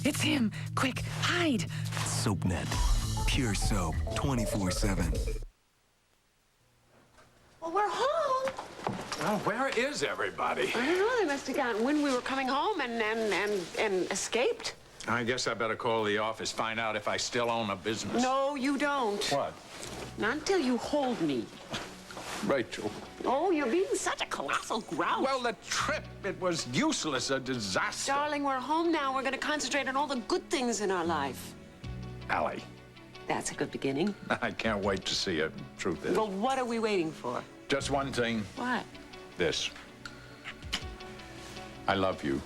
It's him. Quick, hide. SoapNet. Pure soap. 24/7. Well, we're home. Well, where is everybody? I don't know. They must have gotten when we were coming home and escaped. I guess I better call the office, find out if I still own a business. No, you don't. What? Not until you hold me. Rachel. Oh, you're being such a colossal grouch. Well, the trip, it was useless, a disaster. Darling, we're home now. We're going to concentrate on all the good things in our life. Allie, That's a good beginning. I can't wait to see it. Truth is. Well, what are we waiting for? Just one thing. What? This. I love you.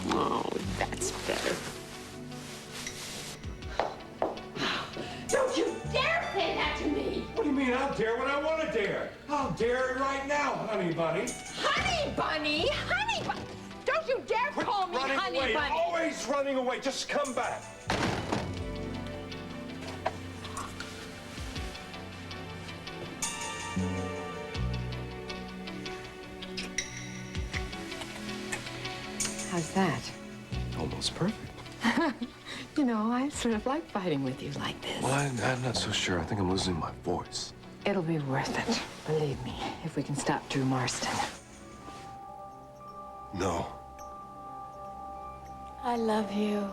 Oh, that's better. Don't you dare say that to me! What do you mean, I'll dare when I want to dare? I'll dare it right now, honey bunny. Honey Bunny? Honey Bunny? Don't you dare call me Running Honey away, Bunny! always running away. Just come back. How's that? Almost perfect. You know, I sort of like fighting with you like this. Well, I'm not so sure. I think I'm losing my voice. It'll be worth it, believe me, if we can stop Drew Marston. No. I love you.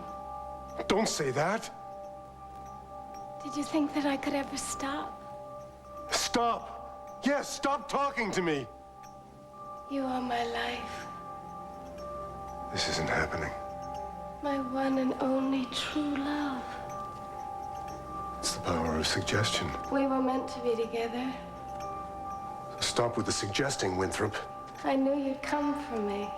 Don't say that. Did you think that I could ever stop? Stop. Yes, stop talking to me. You are my life, This isn't happening. my one and only true love. It's the power of suggestion. We were meant to be together. Stop with the suggesting, Winthrop. I knew you'd come for me.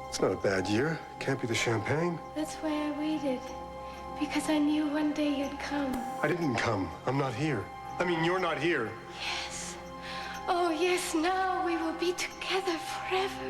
It's not a bad year. Can't be the champagne. That's why I waited. Because I knew one day you'd come. I didn't come. I'm not here. I mean, you're not here. Yes. Oh, yes, now we will be together forever.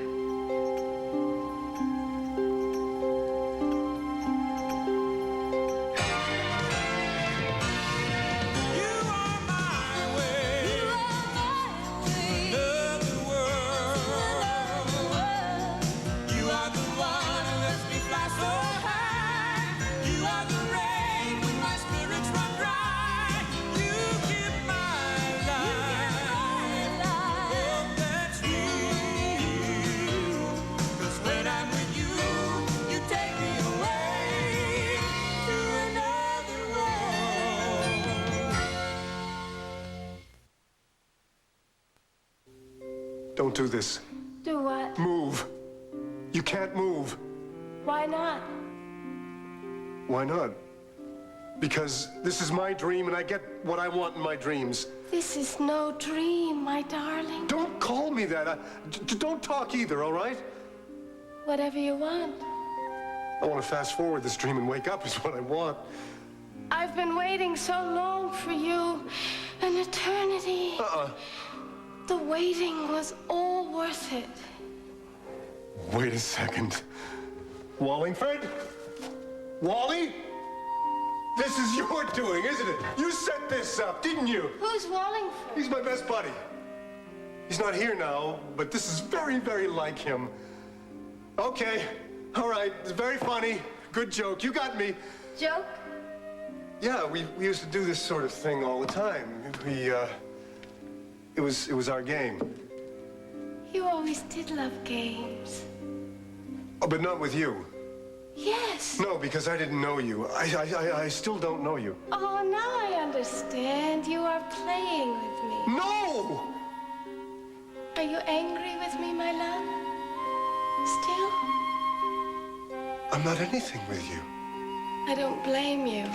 Don't do this. Do what? Move. You can't move. Why not? Why not? Because this is my dream and I get what I want in my dreams. This is no dream, my darling. Don't call me that. Don't talk either, all right? Whatever you want. I want to fast forward this dream and wake up is what I want. I've been waiting so long for you. An eternity. The waiting was all worth it. Wait a second. Wallingford? Wally? This is your doing, isn't it? You set this up, didn't you? Who's Wallingford? He's my best buddy. He's not here now, but this is very, very like him. Okay, all right, it's very funny. Good joke, you got me. Joke? Yeah, we used to do this sort of thing all the time. It was our game. You always did love games. Oh, but not with you. Yes. No, because I didn't know you. I still don't know you. Oh, now I understand. You are playing with me. No! Are you angry with me, my love? Still? I'm not anything with you. I don't blame you.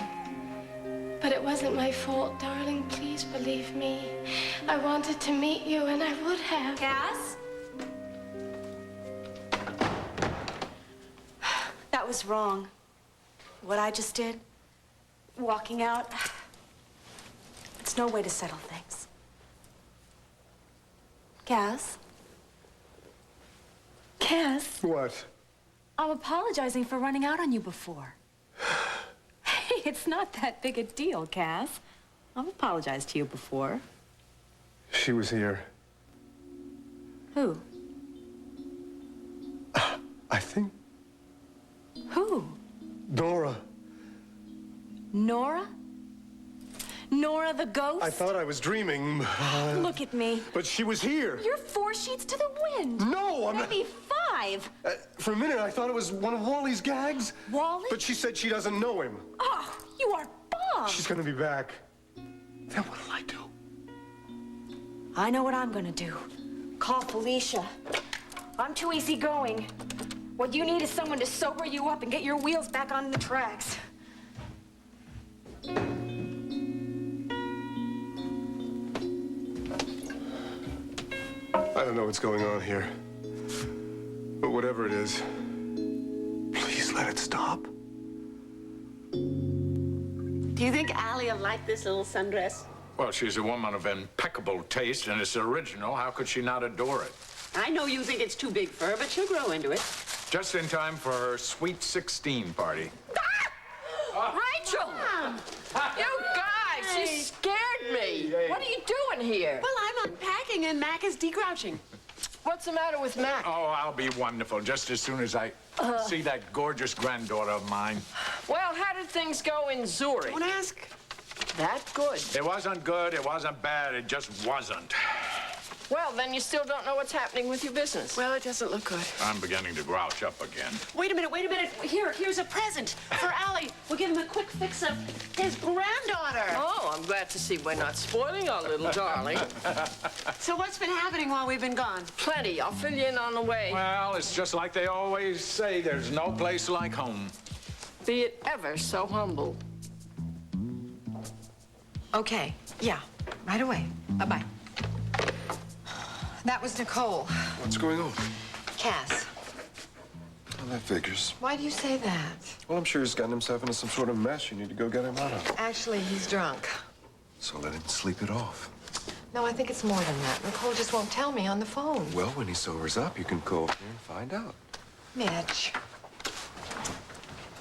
But it wasn't my fault, darling. Please believe me. I wanted to meet you, and I would have. Cass? That was wrong. What I just did, walking out, it's no way to settle things. Cass? Cass? What? I'm apologizing for running out on you before. Hey, it's not that big a deal, Cass. I've apologized to you before. She was here. Who? I think Who? Nora. Nora? Nora the ghost? I thought I was dreaming. Look at me. But she was here. You're 4 sheets to the wind. No, I'm not. Maybe 5. For a minute, I thought it was one of Wally's gags. Wally? But she said she doesn't know him. Oh, you are bummed. She's gonna be back. Then what'll I do? I know what I'm gonna do. Call Felicia. I'm too easygoing. What you need is someone to sober you up and get your wheels back on the tracks. I don't know what's going on here. But whatever it is, please let it stop. Do you think Allie will like this little sundress? Well, she's a woman of impeccable taste, and it's original. How could she not adore it? I know you think it's too big for her, but she'll grow into it. Just in time for her sweet 16 party. Rachel! You guys, you scared me. What are you doing here? Well, I'm unpacking and Mac is degrouching. What's the matter with Mac? Oh, I'll be wonderful just as soon as I see that gorgeous granddaughter of mine. Well, how did things go in Zurich? Don't ask. That good. It wasn't good, it wasn't bad, it just wasn't. Well, then you still don't know what's happening with your business. Well, it doesn't look good. I'm beginning to grouch up again. Wait a minute, wait a minute. Here's a present for Allie. We'll give him a quick fix of his granddaughter. Oh, I'm glad to see we're not spoiling our little darling. So what's been happening while we've been gone? Plenty. I'll fill you in on the way. Well, it's just like they always say, there's no place like home. Be it ever so humble. Okay, yeah, right away. Bye-bye. That was Nicole. What's going on? Cass. Well, that figures. Why do you say that? Well, I'm sure he's gotten himself into some sort of mess you need to go get him out of. Actually, he's drunk. So let him sleep it off. No, I think it's more than that. Nicole just won't tell me on the phone. Well, when he sobers up, you can go up here and find out. Mitch.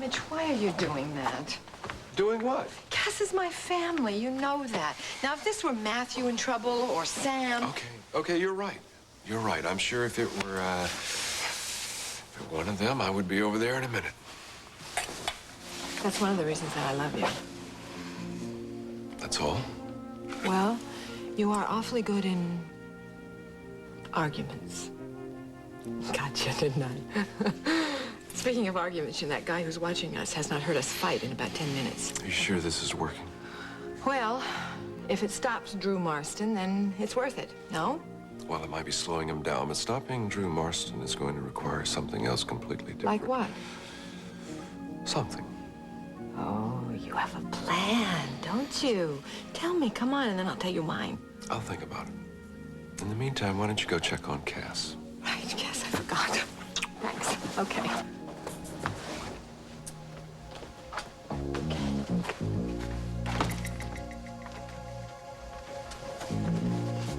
Mitch, why are you doing that? Doing what? Cass is my family. You know that. Now, if this were Matthew in trouble or Sam... Okay, you're right. You're right. I'm sure if it were, one of them, I would be over there in a minute. That's one of the reasons that I love you. That's all? Well, you are awfully good in arguments. Gotcha, didn't I? Speaking of arguments, that guy who's watching us has not heard us fight in about 10 minutes. Are you sure this is working? Well, if it stops Drew Marston, then it's worth it, no? Well, it might be slowing him down, but stopping Drew Marston is going to require something else completely different. Like what? Something. Oh, you have a plan, don't you? Tell me, come on, and then I'll tell you mine. I'll think about it. In the meantime, why don't you go check on Cass? Right, Cass, I forgot. Thanks. Okay.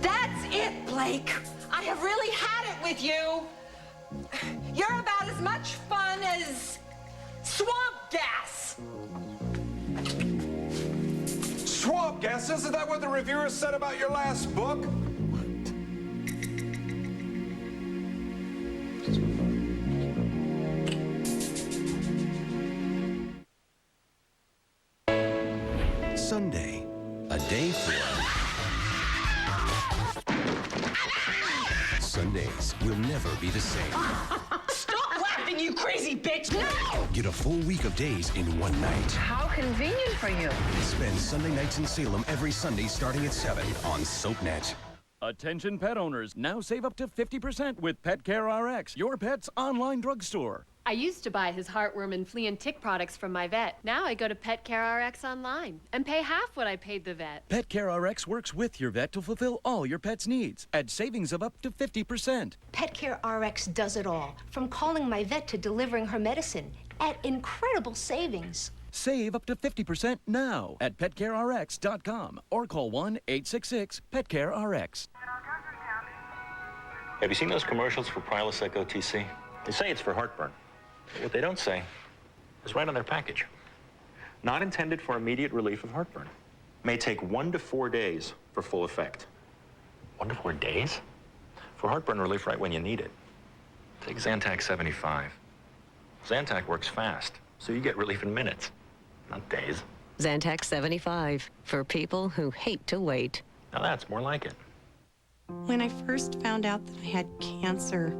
That's it, Blake. I have really had it with you. You're about as much fun as swamp gas. Swamp gas? Isn't that what the reviewers said about your last book? Sunday, a day for... Sundays will never be the same. Stop laughing, you crazy bitch! No! Get a full week of days in one night. How convenient for you. Spend Sunday nights in Salem every Sunday starting at 7 on SoapNet. Attention pet owners, now save up to 50% with PetCare RX, your pet's online drugstore. I used to buy his heartworm and flea and tick products from my vet. Now I go to PetCare RX online and pay half what I paid the vet. PetCare RX works with your vet to fulfill all your pet's needs at savings of up to 50%. PetCare RX does it all, from calling my vet to delivering her medicine at incredible savings. Save up to 50% now at PetCareRx.com or call 1-866-PetCareRx. Have you seen those commercials for Prilosec OTC? They say it's for heartburn. What they don't say is right on their package. Not intended for immediate relief of heartburn. May take 1 to 4 days for full effect. 1 to 4 days? For heartburn relief right when you need it. Take Zantac 75. Zantac works fast, so you get relief in minutes, not days. Zantac 75 for people who hate to wait. Now that's more like it. When I first found out that I had cancer,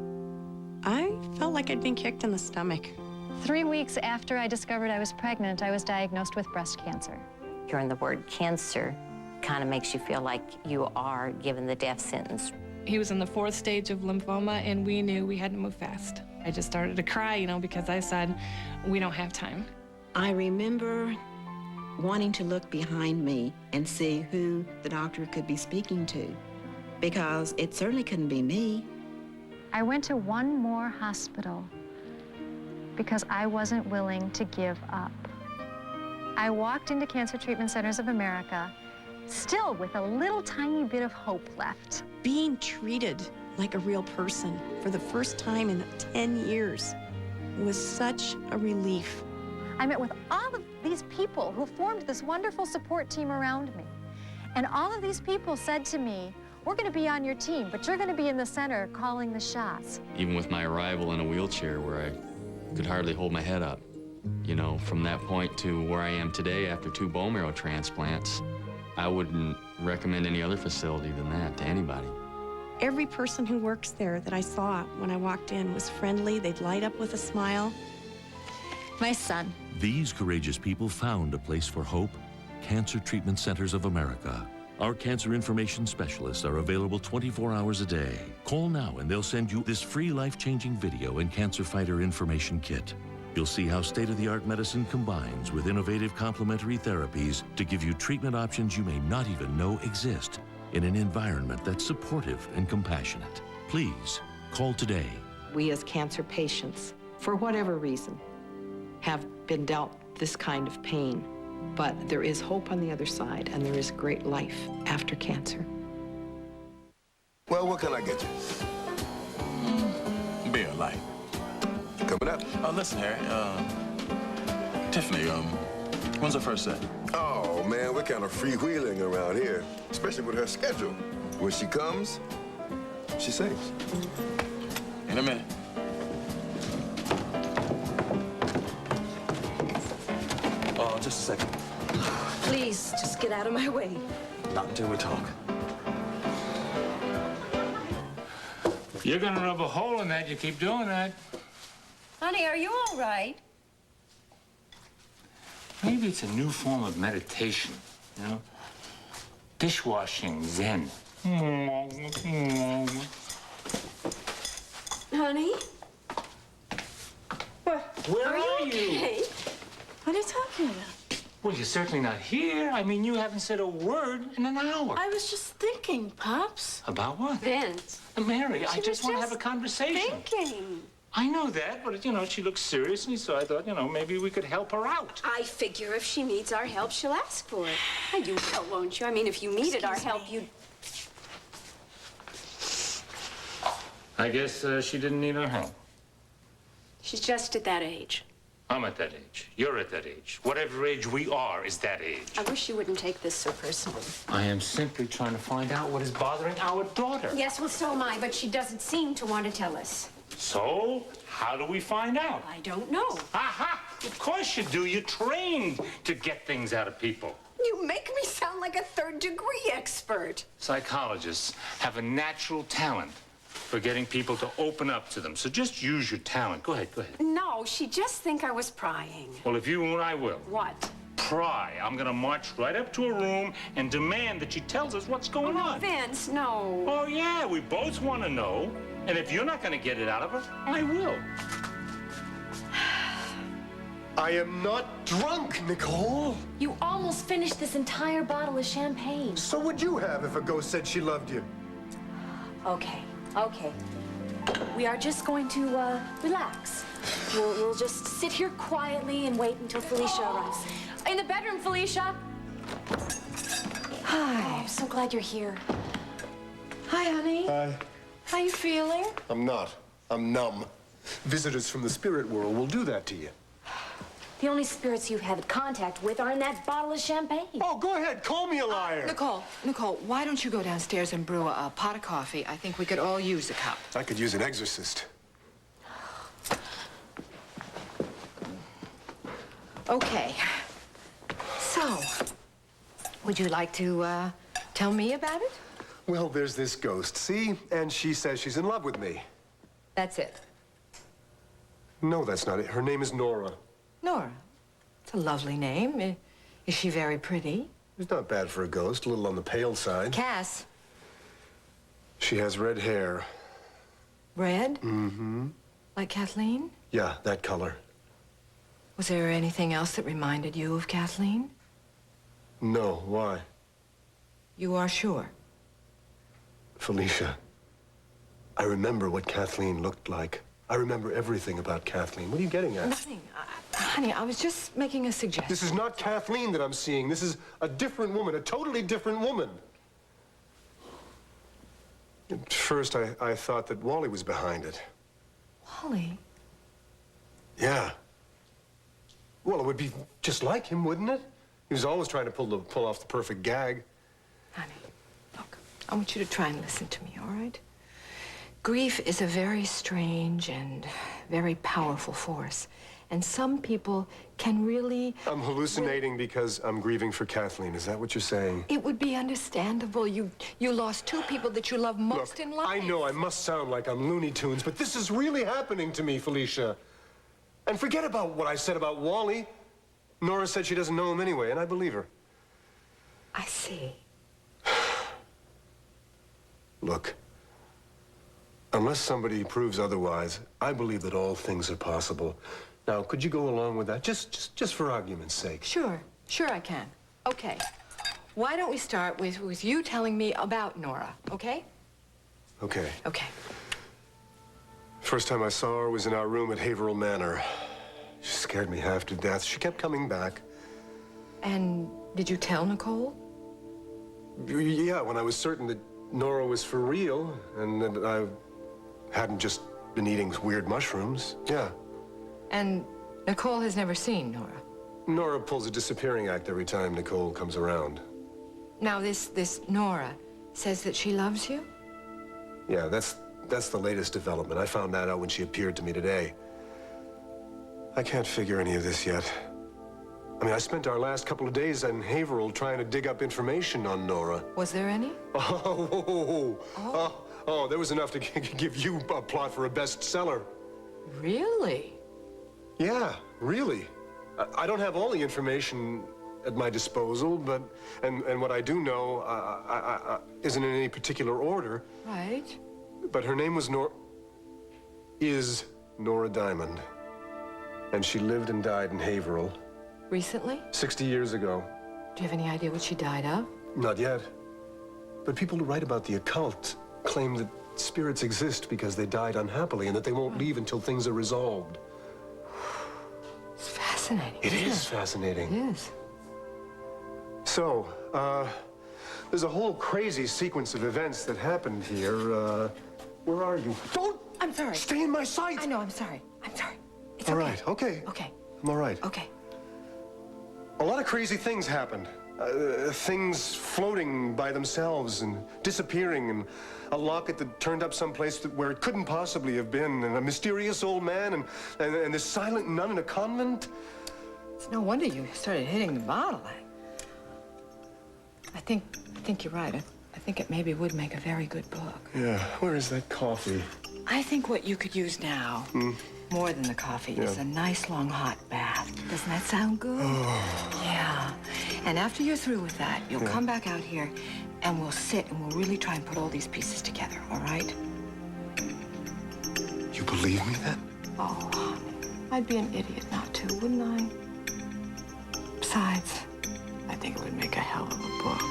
I felt like I'd been kicked in the stomach. 3 weeks after I discovered I was pregnant, I was diagnosed with breast cancer. Hearing the word cancer kind of makes you feel like you are given the death sentence. He was in the 4th stage of lymphoma, and we knew we had to move fast. I just started to cry, you know, because I said, we don't have time. I remember wanting to look behind me and see who the doctor could be speaking to, because it certainly couldn't be me. I went to one more hospital because I wasn't willing to give up. I walked into Cancer Treatment Centers of America, still with a little tiny bit of hope left. Being treated like a real person for the first time in 10 years was such a relief. I met with all of these people who formed this wonderful support team around me. And all of these people said to me, we're going to be on your team, but you're going to be in the center calling the shots. Even with my arrival in a wheelchair where I could hardly hold my head up, you know, from that point to where I am today after 2 bone marrow transplants, I wouldn't recommend any other facility than that to anybody. Every person who works there that I saw when I walked in was friendly. They'd light up with a smile. My son. These courageous people found a place for hope. Cancer Treatment Centers of America. Our cancer information specialists are available 24 hours a day. Call now and they'll send you this free life-changing video and cancer fighter information kit. You'll see how state-of-the-art medicine combines with innovative complementary therapies to give you treatment options you may not even know exist in an environment that's supportive and compassionate. Please, call today. We as cancer patients, for whatever reason, have been dealt this kind of pain. But there is hope on the other side, and there is great life after cancer. Well, what can I get you? Beer light. Coming up. Listen, Harry, Tiffany, when's her first set? Oh, man, we're kind of freewheeling around here, especially with her schedule. When she comes, she sings. In a minute. Just a second. Please, just get out of my way. Not until we talk. You're gonna rub a hole in that. You keep doing that. Honey, are you all right? Maybe it's a new form of meditation, you know? Dishwashing Zen. Honey? What? Where are you? you? What are you talking about? Well, you're certainly not here. I mean, you haven't said a word in an hour. I was just thinking, Pops. About what? Vince. Mary, I just want to have a conversation. Thinking. I know that, but, you know, she looks seriously, so I thought, you know, maybe we could help her out. I figure if she needs our help, she'll ask for it. And you will, won't you? I mean, if you needed our help, you'd... I guess she didn't need our help. She's just at that age. I'm at that age. You're at that age. Whatever age we are is that age. I wish you wouldn't take this so personally. I am simply trying to find out what is bothering our daughter. Yes, well, so am I, but she doesn't seem to want to tell us. So, how do we find out? I don't know. Aha! Of course you do. You're trained to get things out of people. You make me sound like a third-degree expert. Psychologists have a natural talent for getting people to open up to them. So just use your talent. Go ahead, go ahead. No, she'd just think I was prying. Well, if you won't, I will. What? Pry. I'm gonna march right up to her room and demand that she tells us what's going on. Vince, no. Oh, yeah, we both want to know. And if you're not gonna get it out of her, I will. I am not drunk, Nicole. You almost finished this entire bottle of champagne. So would you have if a ghost said she loved you? Okay. Okay. We are just going to, relax. We'll just sit here quietly and wait until Felicia arrives. In the bedroom, Felicia! Hi. I'm so glad you're here. Hi, honey. Hi. How you feeling? I'm not. I'm numb. Visitors from the spirit world will do that to you. The only spirits you've had contact with are in that bottle of champagne. Oh, go ahead. Call me a liar. Nicole, why don't you go downstairs and brew a pot of coffee? I think we could all use a cup. I could use an exorcist. Okay. So, would you like to tell me about it? Well, there's this ghost, see? And she says she's in love with me. That's it. No, that's not it. Her name is Nora. Nora. It's a lovely name. Is she very pretty? It's not bad for a ghost, a little on the pale side. Cass. She has red hair. Red? Mm-hmm. Like Kathleen? Yeah, that color. Was there anything else that reminded you of Kathleen? No, why? You are sure? Felicia, I remember what Kathleen looked like. I remember everything about Kathleen. What are you getting at? Nothing. Honey, I was just making a suggestion. This is not Kathleen that I'm seeing. This is a different woman, a totally different woman. At first, I thought that Wally was behind it. Wally? Yeah. Well, it would be just like him, wouldn't it? He was always trying to pull off the perfect gag. Honey, look, I want you to try and listen to me, all right? Grief is a very strange and very powerful force. And some people can really... I'm hallucinating because I'm grieving for Kathleen. Is that what you're saying? It would be understandable. You lost two people that you love most in life. I know I must sound like I'm Looney Tunes, but this is really happening to me, Felicia. And forget about what I said about Wally. Nora said she doesn't know him anyway, and I believe her. I see. Look, unless somebody proves otherwise, I believe that all things are possible. Now, could you go along with that, just for argument's sake? Sure I can. Okay. Why don't we start with you telling me about Nora, okay? Okay. Okay. First time I saw her was in our room at Haverhill Manor. She scared me half to death. She kept coming back. And did you tell Nicole? Yeah, when I was certain that Nora was for real and that I hadn't just been eating weird mushrooms. Yeah. And Nicole has never seen Nora? Nora pulls a disappearing act every time Nicole comes around. Now, this Nora says that she loves you? Yeah, that's the latest development. I found that out when she appeared to me today. I can't figure any of this yet. I mean, I spent our last couple of days in Haverhill trying to dig up information on Nora. Was there any? Oh, there was enough to give you a plot for a bestseller. Really? Yeah, really. I don't have all the information at my disposal, but and what I do know isn't in any particular order. Right. But her name was Nora Diamond. And she lived and died in Haverhill. Recently? 60 years ago. Do you have any idea what she died of? Not yet. But people who write about the occult claim that spirits exist because they died unhappily and that they won't leave until things are resolved. It's fascinating. It is fascinating. It is. So, there's a whole crazy sequence of events that happened here. Where are you? Don't! I'm sorry. Stay in my sight! I know, I'm sorry. I'm sorry. It's all okay. right, okay. Okay. I'm all right. Okay. A lot of crazy things happened. Things floating by themselves and disappearing, and a locket that turned up someplace where it couldn't possibly have been, and a mysterious old man, and this silent nun in a convent. It's no wonder you started hitting the bottle. I think you're right. I think it maybe would make a very good book. Yeah, where is that coffee? I think what you could use now, more than the coffee, is a nice long hot bath. Doesn't that sound good? Yeah. And after you're through with that, you'll come back out here and we'll sit and we'll really try and put all these pieces together, all right? You believe me then? Oh, honey, I'd be an idiot not to, wouldn't I? Besides, I think it would make a hell of a book.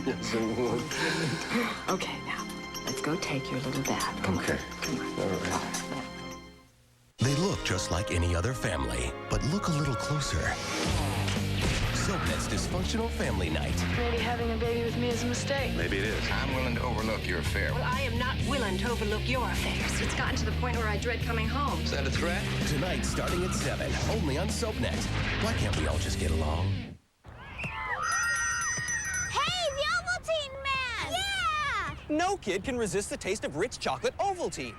Yes, it would. Okay, now, let's go take your little bath. Come on. Come on. All right. They look just like any other family, but look a little closer. SoapNet's dysfunctional family night. Maybe having a baby with me is a mistake. Maybe it is. I'm willing to overlook your affair. Well, I am not willing to overlook your affairs. It's gotten to the point where I dread coming home. Is that a threat? Tonight, starting at 7, only on SoapNet. Why can't we all just get along? Hey, the Ovaltine Man! Yeah! No kid can resist the taste of rich chocolate Ovaltine.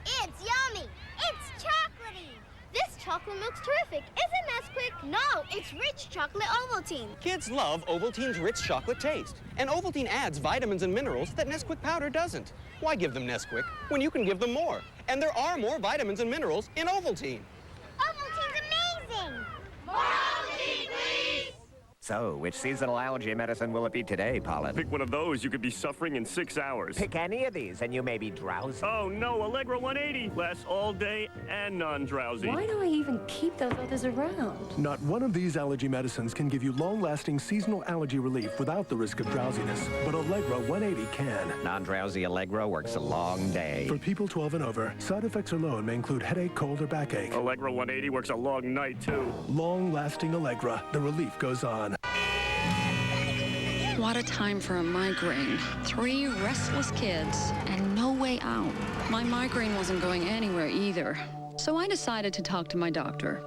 It's yummy. It's chocolatey. This chocolate chocolate milk's terrific, isn't Nesquik? No, it's rich chocolate Ovaltine. Kids love Ovaltine's rich chocolate taste. And Ovaltine adds vitamins and minerals that Nesquik powder doesn't. Why give them Nesquik when you can give them more? And there are more vitamins and minerals in Ovaltine. Ovaltine's amazing! More Ovaltine, please! So, which seasonal allergy medicine will it be today, Pollen? Pick one of those, you could be suffering in 6 hours. Pick any of these and you may be drowsy. Oh no, Allegra 180 lasts all day and non-drowsy. Why do I even keep those others around? Not one of these allergy medicines can give you long-lasting seasonal allergy relief without the risk of drowsiness, but Allegra 180 can. Non-drowsy Allegra works a long day. For people 12 and over, side effects alone may include headache, cold, or backache. Allegra 180 works a long night, too. Long-lasting Allegra. The relief goes on. What a time for a migraine. 3 restless kids and no way out. My migraine wasn't going anywhere either, so I decided to talk to my doctor.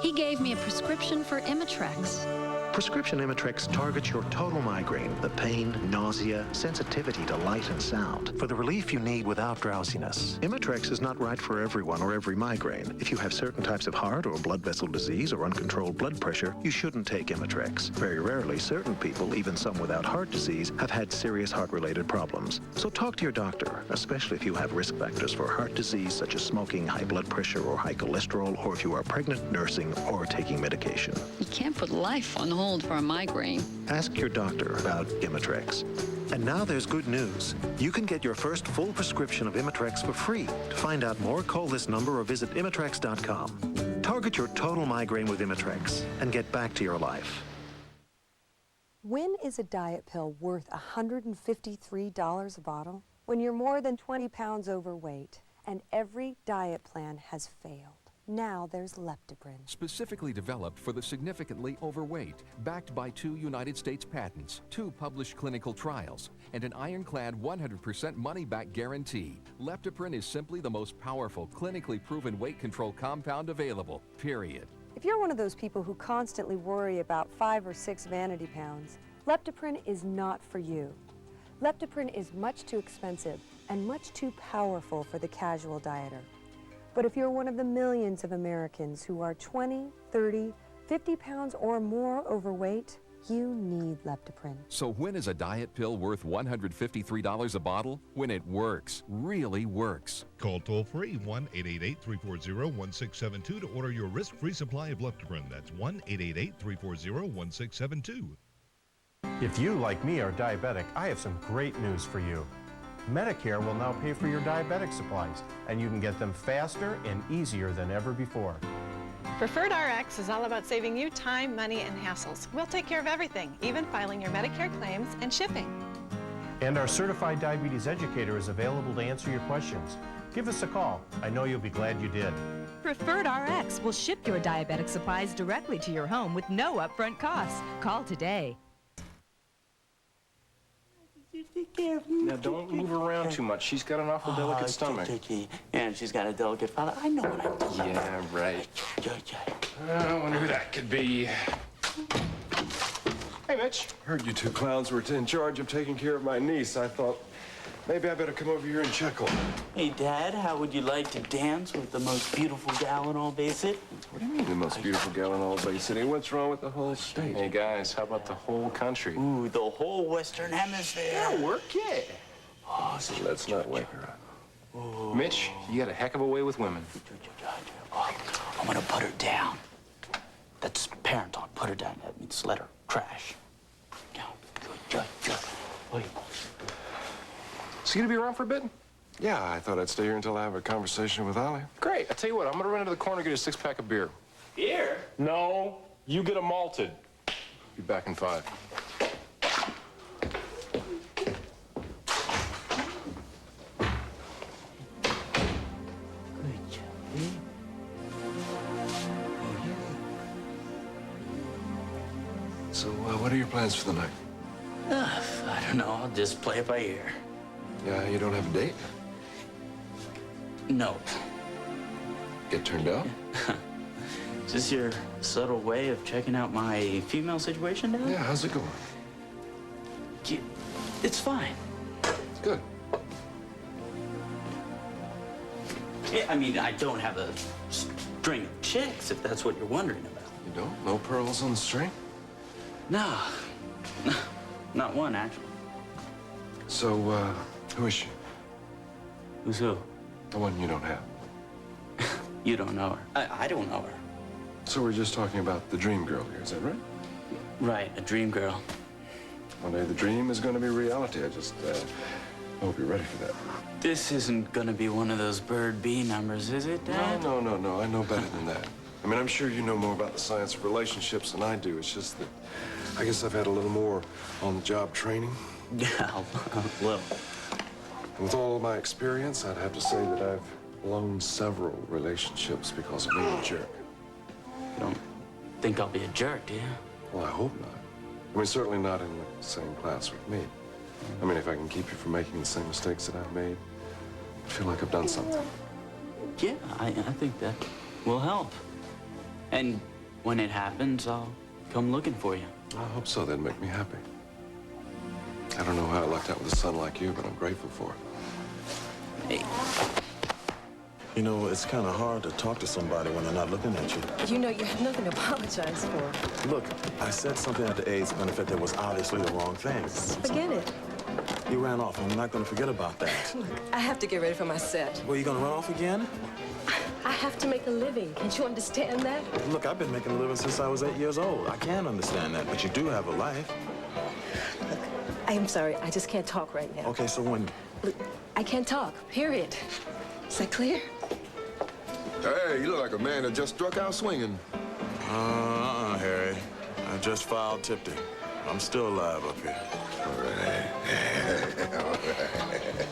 He gave me a prescription for Imitrex. Prescription Imitrex targets your total migraine, the pain, nausea, sensitivity to light and sound, for the relief you need without drowsiness. Imitrex is not right for everyone or every migraine. If you have certain types of heart or blood vessel disease or uncontrolled blood pressure, you shouldn't take Imitrex. Very rarely, certain people, even some without heart disease, have had serious heart-related problems. So talk to your doctor, especially if you have risk factors for heart disease such as smoking, high blood pressure, or high cholesterol, or if you are pregnant, nursing, or taking medication. You can't put life on hold for a migraine. Ask your doctor about Imitrex. And now there's good news. You can get your first full prescription of Imitrex for free. To find out more, call this number or visit Imitrex.com. Target your total migraine with Imitrex and get back to your life. When is a diet pill worth $153 a bottle? When you're more than 20 pounds overweight and every diet plan has failed. Now there's Leptoprin. Specifically developed for the significantly overweight, backed by 2 United States patents, 2 published clinical trials, and an ironclad 100% money-back guarantee. Leptoprin is simply the most powerful, clinically proven weight control compound available, period. If you're one of those people who constantly worry about 5 or 6 vanity pounds, Leptoprin is not for you. Leptoprin is much too expensive and much too powerful for the casual dieter. But if you're one of the millions of Americans who are 20, 30, 50 pounds or more overweight, you need Leptoprin. So when is a diet pill worth $153 a bottle? When it works, really works. Call toll-free 1-888-340-1672 to order your risk-free supply of Leptoprin. That's 1-888-340-1672. If you, like me, are diabetic, I have some great news for you. Medicare will now pay for your diabetic supplies, and you can get them faster and easier than ever before. Preferred RX is all about saving you time, money, and hassles. We'll take care of everything, even filing your Medicare claims and shipping. And our certified diabetes educator is available to answer your questions. Give us a call. I know you'll be glad you did. Preferred RX will ship your diabetic supplies directly to your home with no upfront costs. Call today. Now, don't move around too much. She's got an awful delicate stomach. And she's got a delicate father. I know what I'm doing. Yeah, right. I wonder who that could be. Hey, Mitch. Heard you 2 clowns were in charge of taking care of my niece. I thought maybe I better come over here and check on her. Hey, Dad, how would you like to dance with the most beautiful gal in all Bay City? What do you mean, the most beautiful gal in all Bay City? What's wrong with the whole state? Hey, guys, how about the whole country? Ooh, the whole Western Hemisphere. Yeah, work it. Oh, so let's not wake her up. Ooh. Mitch, you got a heck of a way with women. Oh, I'm gonna put her down. That's parent talk. Put her down. That means let her crash. Good. Wait. Is he gonna be around for a bit? Yeah, I thought I'd stay here until I have a conversation with Ollie. Great. I tell you what, I'm gonna run into the corner and get a 6-pack of beer. Beer? No, you get a malted. Be back in 5. So, what are your plans for the night? I don't know. I'll just play it by ear. Yeah, you don't have a date? No. Get turned out? Is this your subtle way of checking out my female situation, Dad? Yeah, how's it going? It's fine. Good. Yeah, I mean, I don't have a string of chicks, if that's what you're wondering about. You don't? No pearls on the string? No. Not one, actually. So, who is she? Who's who? The one you don't have. You don't know her. I don't know her. So we're just talking about the dream girl here, is that right? Right, a dream girl. One day the dream is going to be reality. I just hope you're ready for that. This isn't gonna be one of those bird bee numbers, is it, Dad? No. I know better than that. I mean, I'm sure you know more about the science of relationships than I do. It's just that I guess I've had a little more on-the-job training. Yeah, a little. And with all of my experience, I'd have to say that I've blown several relationships because of being a jerk. You don't think I'll be a jerk, do you? Well, I hope not. I mean, certainly not in the same class with me. I mean, if I can keep you from making the same mistakes that I've made, I feel like I've done something. Yeah, I think that will help. And when it happens, I'll come looking for you. I hope so. That'd make me happy. I don't know how I lucked out with a son like you, but I'm grateful for it. Hey. You know, it's kind of hard to talk to somebody when they're not looking at you. You know, you have nothing to apologize for. Look, I said something at the AIDS benefit that was obviously the wrong thing. Forget it. You ran off. I'm not going to forget about that. Look, I have to get ready for my set. Well, you going to run off again? I have to make a living. Can't you understand that? Look, I've been making a living since I was 8 years old. I can understand that, but you do have a life. Look, I am sorry. I just can't talk right now. Okay, so when... Look, I can't talk, period. Is that clear? Hey, you look like a man that just struck out swinging. Harry. I just filed tipsy. I'm still alive up here. All right. All right.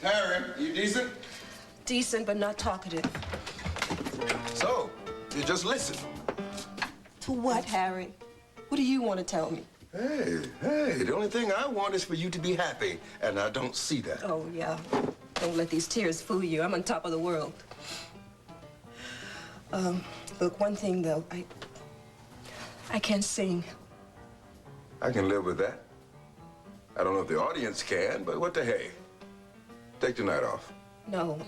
Harry, you decent? Decent, but not talkative. So, you just listen. To what, Harry? What do you want to tell me? Hey, the only thing I want is for you to be happy, and I don't see that. Oh, yeah. Don't let these tears fool you. I'm on top of the world. Look, one thing, though. I can't sing. I can live with that. I don't know if the audience can, but what the hey? Take the night off. No,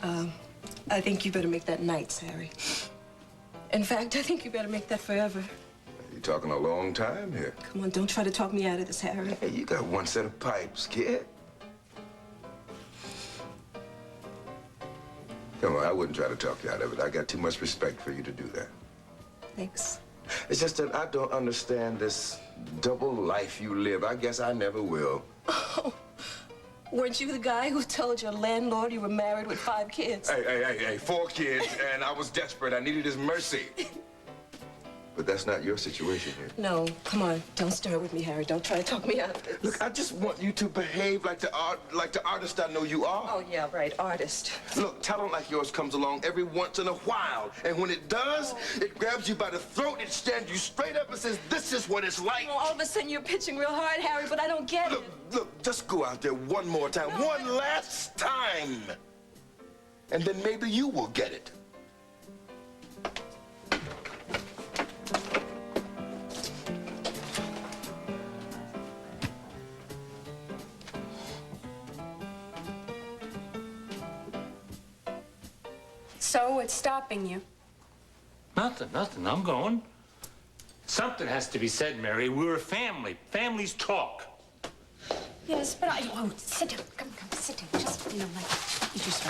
I think you better make that nights, Harry. In fact, I think you better make that forever. You're talking a long time here. Come on, don't try to talk me out of this, Harry. Hey, you got one set of pipes, kid. Come on, I wouldn't try to talk you out of it. I got too much respect for you to do that. Thanks. It's just that I don't understand this double life you live. I guess I never will. Oh, weren't you the guy who told your landlord you were married with 5 kids? Hey, 4 kids, and I was desperate. I needed his mercy. But that's not your situation here. No, come on. Don't stir with me, Harry. Don't try to talk me out of this. Look, I just want you to behave like the artist I know you are. Oh, yeah, right. Artist. Look, talent like yours comes along every once in a while. And when it does, it grabs you by the throat, it stands you straight up and says, this is what it's like. Well, all of a sudden you're pitching real hard, Harry, but I don't get it. Look, just go out there one more time. No, one last time. And then maybe you will get it. So what's stopping you? Nothing. I'm going. Something has to be said, Mary. We're a family. Families talk. Yes, but oh, sit down. Come, sit down. Just, like, you just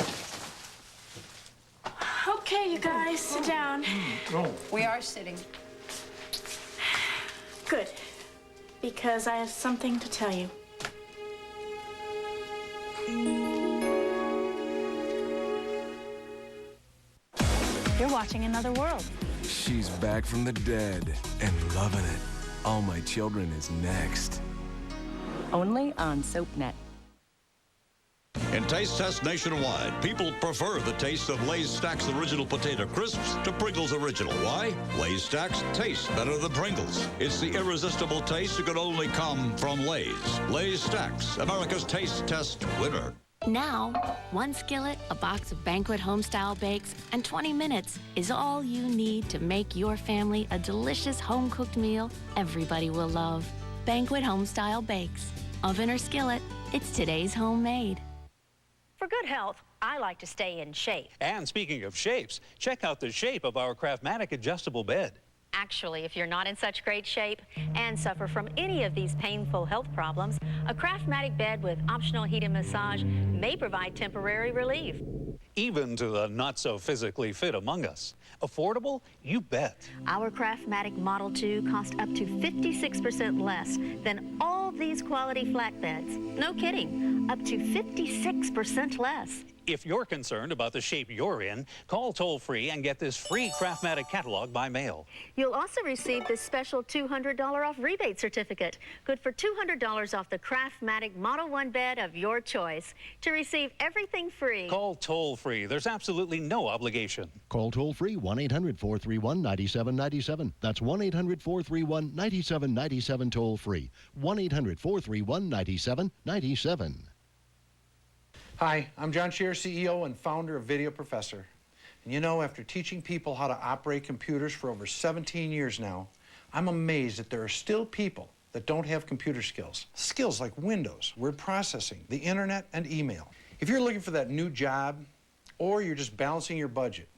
right. Okay, you guys, sit down. Oh. We are sitting. Good, because I have something to tell you. You're watching Another World. She's back from the dead and loving it. All My Children is next. Only on SoapNet. In taste tests nationwide, people prefer the taste of Lay's Stacks Original Potato Crisps to Pringles Original. Why? Lay's Stacks taste better than Pringles. It's the irresistible taste that could only come from Lay's. Lay's Stacks, America's taste test winner. Now, one skillet, a box of Banquet Homestyle bakes, and 20 minutes is all you need to make your family a delicious home-cooked meal everybody will love. Banquet Homestyle bakes. Oven or skillet, it's today's homemade. For good health, I like to stay in shape. And speaking of shapes, check out the shape of our Craftmatic adjustable bed. Actually, if you're not in such great shape and suffer from any of these painful health problems, a Craftmatic bed with optional heat and massage may provide temporary relief. Even to the not-so-physically fit among us. Affordable? You bet. Our Craftmatic Model 2 costs up to 56% less than all these quality flatbeds. No kidding, up to 56% less. If you're concerned about the shape you're in, call toll-free and get this free Craftmatic catalog by mail. You'll also receive this special $200 off rebate certificate, good for $200 off the Craftmatic Model 1 bed of your choice. To receive everything free, Call toll-free. There's absolutely no obligation. Call toll-free 1-800-431-9797. That's 1-800-431-9797 toll-free. 1-800-431-9797. Hi, I'm John Scheer, CEO and founder of Video Professor. And you know, after teaching people how to operate computers for over 17 years now, I'm amazed that there are still people that don't have computer skills. Skills like Windows, word processing, the internet, and email. If you're looking for that new job, or you're just balancing your budget,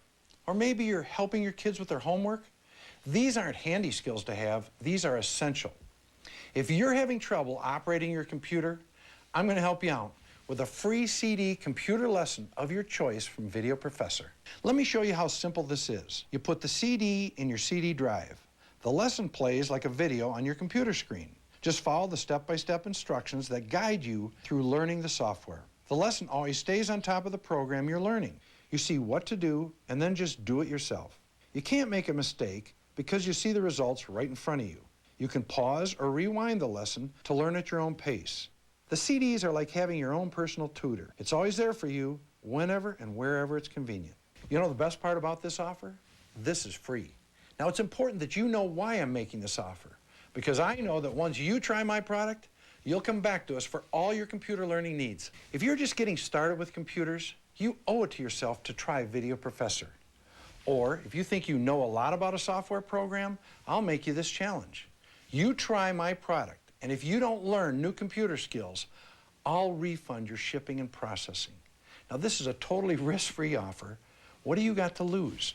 or maybe you're helping your kids with their homework, these aren't handy skills to have, these are essential. If you're having trouble operating your computer, I'm going to help you out with a free CD computer lesson of your choice from Video Professor. Let me show you how simple this is. You put the CD in your CD drive. The lesson plays like a video on your computer screen. Just follow the step-by-step instructions that guide you through learning the software. The lesson always stays on top of the program you're learning. You see what to do, and then just do it yourself. You can't make a mistake because you see the results right in front of you. You can pause or rewind the lesson to learn at your own pace. The CDs are like having your own personal tutor. It's always there for you, whenever and wherever it's convenient. You know the best part about this offer? This is free. Now, it's important that you know why I'm making this offer, because I know that once you try my product, you'll come back to us for all your computer learning needs. If you're just getting started with computers, you owe it to yourself to try Video Professor. Or if you think you know a lot about a software program, I'll make you this challenge. You try my product, and if you don't learn new computer skills, I'll refund your shipping and processing. Now, this is a totally risk-free offer. What do you got to lose?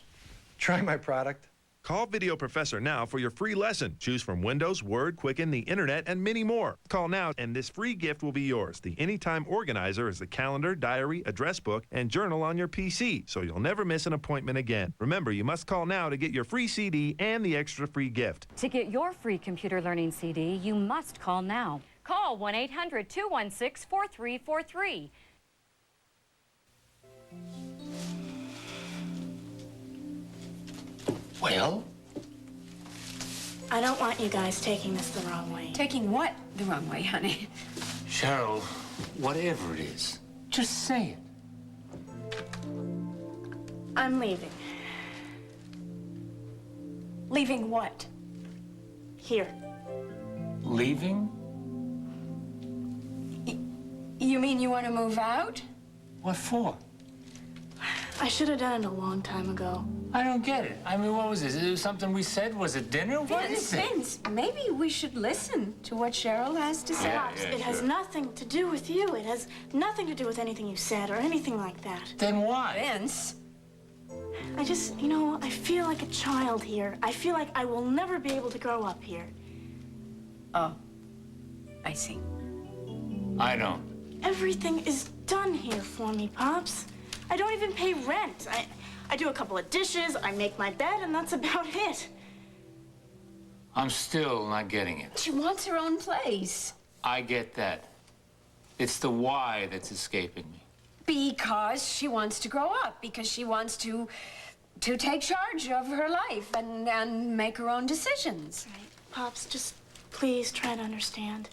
Try my product. Call Video Professor now for your free lesson. Choose from Windows, Word, Quicken, the Internet, and many more. Call now, and this free gift will be yours. The Anytime Organizer is the calendar, diary, address book, and journal on your PC, so you'll never miss an appointment again. Remember, you must call now to get your free CD and the extra free gift. To get your free computer learning CD, you must call now. Call 1-800-216-4343. Well? I don't want you guys taking this the wrong way. Taking what the wrong way, honey? Cheryl, whatever it is, just say it. I'm leaving. Leaving what? Here. Leaving? You mean you want to move out? What for? I should have done it a long time ago. I don't get it. I mean, what was this? It was something we said? Was it dinner? What is it? Vince, maybe we should listen to what Cheryl has to say. It has nothing to do with you. It has nothing to do with anything you said or anything like that. Then why? Vince. I just, you know, I feel like a child here. I feel like I will never be able to grow up here. Oh, I see. I don't. Everything is done here for me, Pops. I don't even pay rent. I do a couple of dishes, I make my bed, and that's about it. I'm still not getting it. She wants her own place. I get that. It's the why that's escaping me. Because she wants to grow up, because she wants to take charge of her life and make her own decisions. Right. Pops, just please try to understand.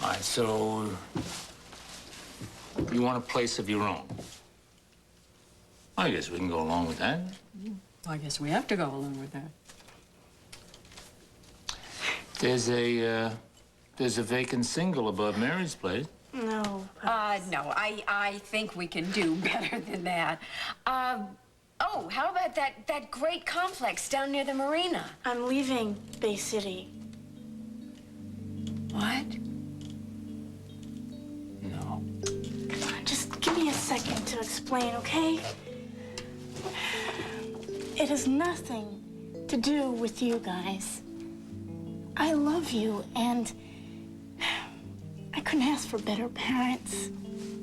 All right, so You want a place of your own. I guess we can go along with that. I guess we have to go along with that. There's a vacant single above Mary's place. No. No, I think we can do better than that. Oh, how about that great complex down near the marina? I'm leaving Bay City. What? No. Just give me a second to explain, okay? It has nothing to do with you guys. I love you, and I couldn't ask for better parents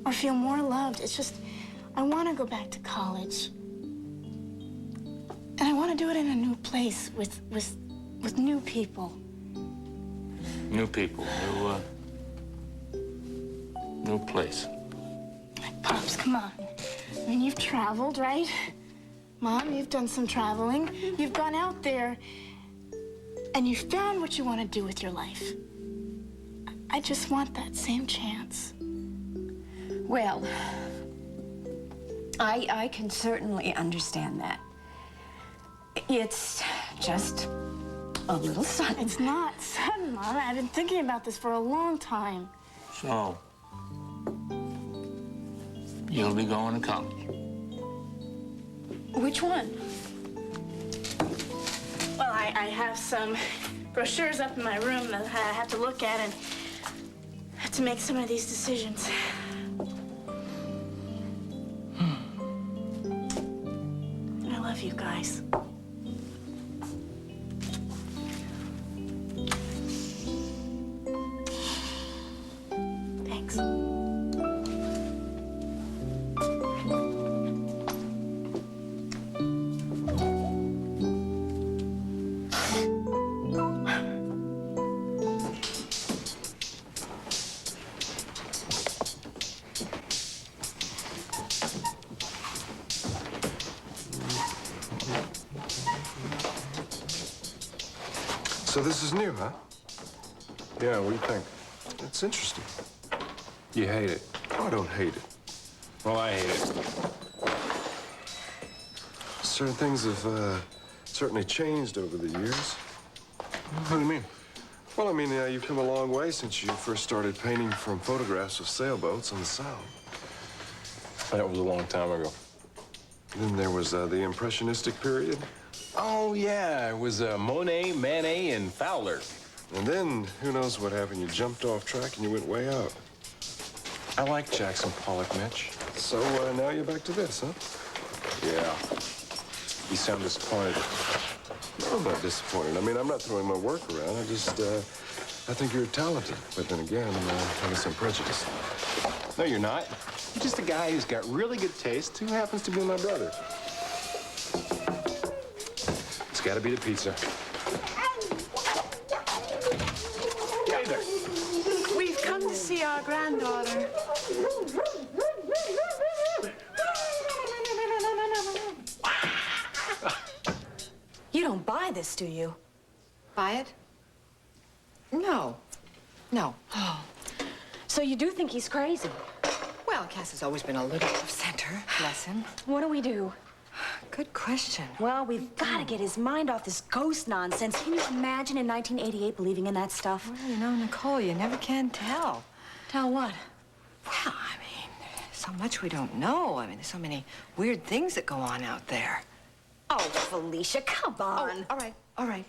or feel more loved. It's just, I want to go back to college. And I want to do it in a new place with new people. New people, new place. Pops, come on. I mean, you've traveled, right? Mom, you've done some traveling. You've gone out there, and you've found what you want to do with your life. I just want that same chance. Well, I can certainly understand that. It's just a little sudden. It's not sudden, Mom. I've been thinking about this for a long time. So, you'll be going to college. Which one? Well, I have some brochures up in my room that I have to look at and have to make some of these decisions. I love you guys. Thanks. So this is new, huh? Yeah, what do you think? It's interesting. You hate it? Oh, I don't hate it. Well, I hate it. Certain things have certainly changed over the years. What do you mean? Well, I mean, you've come a long way since you first started painting from photographs of sailboats on the Sound. That was a long time ago. Then there was the Impressionistic period. Oh, yeah. It was Monet, Manet, and Fowler. And then, who knows what happened? You jumped off track and you went way out. I like Jackson Pollock, Mitch. So now you're back to this, huh? Yeah. You sound disappointed. No, I'm not disappointed. I mean, I'm not throwing my work around. I think you're talented. But then again, I'm having some prejudice. No, you're not. You're just a guy who's got really good taste who happens to be my brother. It's got to be the pizza. Hey there. We've come to see our granddaughter. You don't buy this, do you? Buy it? No. No. Oh. So you do think he's crazy? Well, Cass has always been a little off-center. Bless him. What do we do? Good question. Well, we've got to get his mind off this ghost nonsense. Can you imagine in 1988 believing in that stuff? Well, you know, Nicole, you never can tell. Tell what? Well, I mean, there's so much we don't know. I mean, there's so many weird things that go on out there. Oh, Felicia, come on. Oh, all right.